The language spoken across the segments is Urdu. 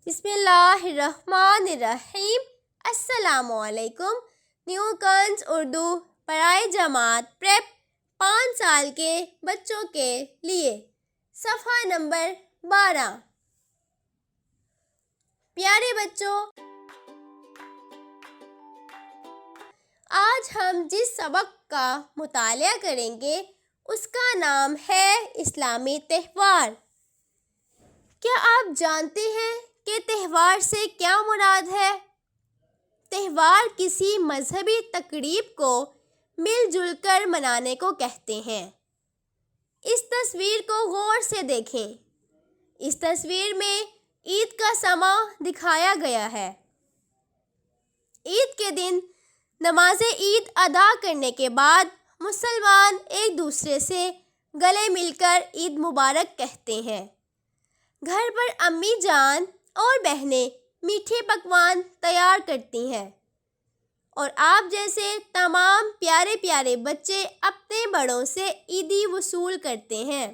بسم اللہ الرحمن الرحیم۔ السلام علیکم۔ نیو کنز اردو برائے جماعت پریپ 5 سال کے بچوں کے لیے، صفحہ نمبر 12۔ پیارے بچوں، آج ہم جس سبق کا مطالعہ کریں گے اس کا نام ہے اسلامی تہوار۔ کیا آپ جانتے ہیں کہ تہوار سے کیا مراد ہے؟ تہوار کسی مذہبی تقریب کو مل جل کر منانے کو کہتے ہیں۔ اس تصویر کو غور سے دیکھیں۔ اس تصویر میں عید کا سماں دکھایا گیا ہے۔ عید کے دن نماز عید ادا کرنے کے بعد مسلمان ایک دوسرے سے گلے مل کر عید مبارک کہتے ہیں۔ گھر پر امی جان اور بہنیں میٹھے پکوان تیار کرتی ہیں اور آپ جیسے تمام پیارے پیارے بچے اپنے بڑوں سے عیدی وصول کرتے ہیں۔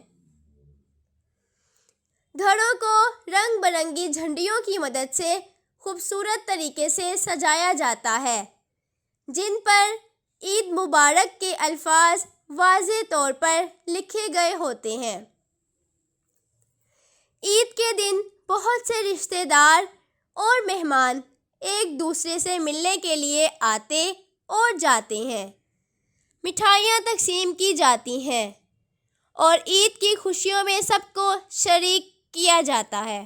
گھروں کو رنگ برنگی جھنڈیوں کی مدد سے خوبصورت طریقے سے سجایا جاتا ہے، جن پر عید مبارک کے الفاظ واضح طور پر لکھے گئے ہوتے ہیں۔ عید کے دن بہت سے رشتہ دار اور مہمان ایک دوسرے سے ملنے کے لیے آتے اور جاتے ہیں۔ مٹھائیاں تقسیم کی جاتی ہیں اور عید کی خوشیوں میں سب کو شریک کیا جاتا ہے۔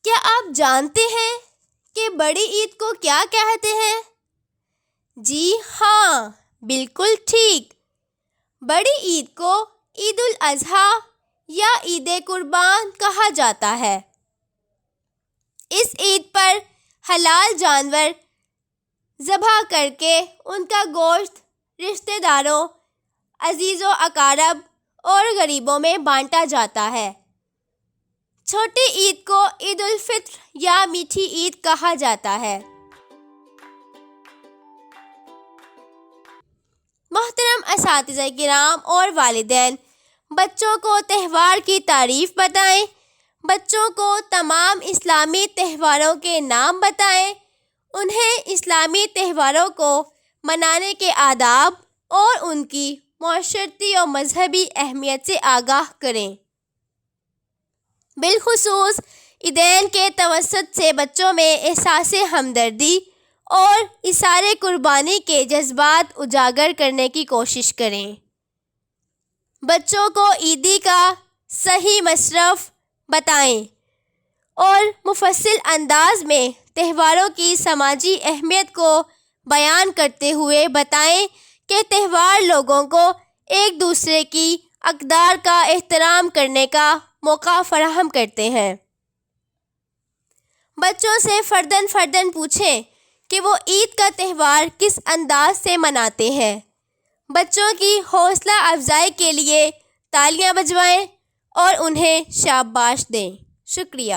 کیا آپ جانتے ہیں کہ بڑی عید کو کیا کہتے ہیں؟ جی ہاں، بالکل ٹھیک۔ بڑی عید کو عید الاضحیٰ یا عید قربان کہا جاتا ہے۔ اس عید پر حلال جانور ذبح کر کے ان کا گوشت رشتہ داروں، عزیز و اقارب اور غریبوں میں بانٹا جاتا ہے۔ چھوٹی عید کو عید الفطر یا میٹھی عید کہا جاتا ہے۔ محترم اساتذہ کرام اور والدین، بچوں کو تہوار کی تعریف بتائیں۔ بچوں کو تمام اسلامی تہواروں کے نام بتائیں۔ انہیں اسلامی تہواروں کو منانے کے آداب اور ان کی معاشرتی اور مذہبی اہمیت سے آگاہ کریں۔ بالخصوص عیدین کے توسط سے بچوں میں احساس ہمدردی اور اظہار قربانی کے جذبات اجاگر کرنے کی کوشش کریں۔ بچوں کو عیدی کا صحیح مصرف بتائیں اور مفصل انداز میں تہواروں کی سماجی اہمیت کو بیان کرتے ہوئے بتائیں کہ تہوار لوگوں کو ایک دوسرے کی اقدار کا احترام کرنے کا موقع فراہم کرتے ہیں۔ بچوں سے فرداً پوچھیں کہ وہ عید کا تہوار کس انداز سے مناتے ہیں۔ بچوں کی حوصلہ افزائی کے لیے تالیاں بجوائیں اور انہیں شاباش دیں۔ شکریہ۔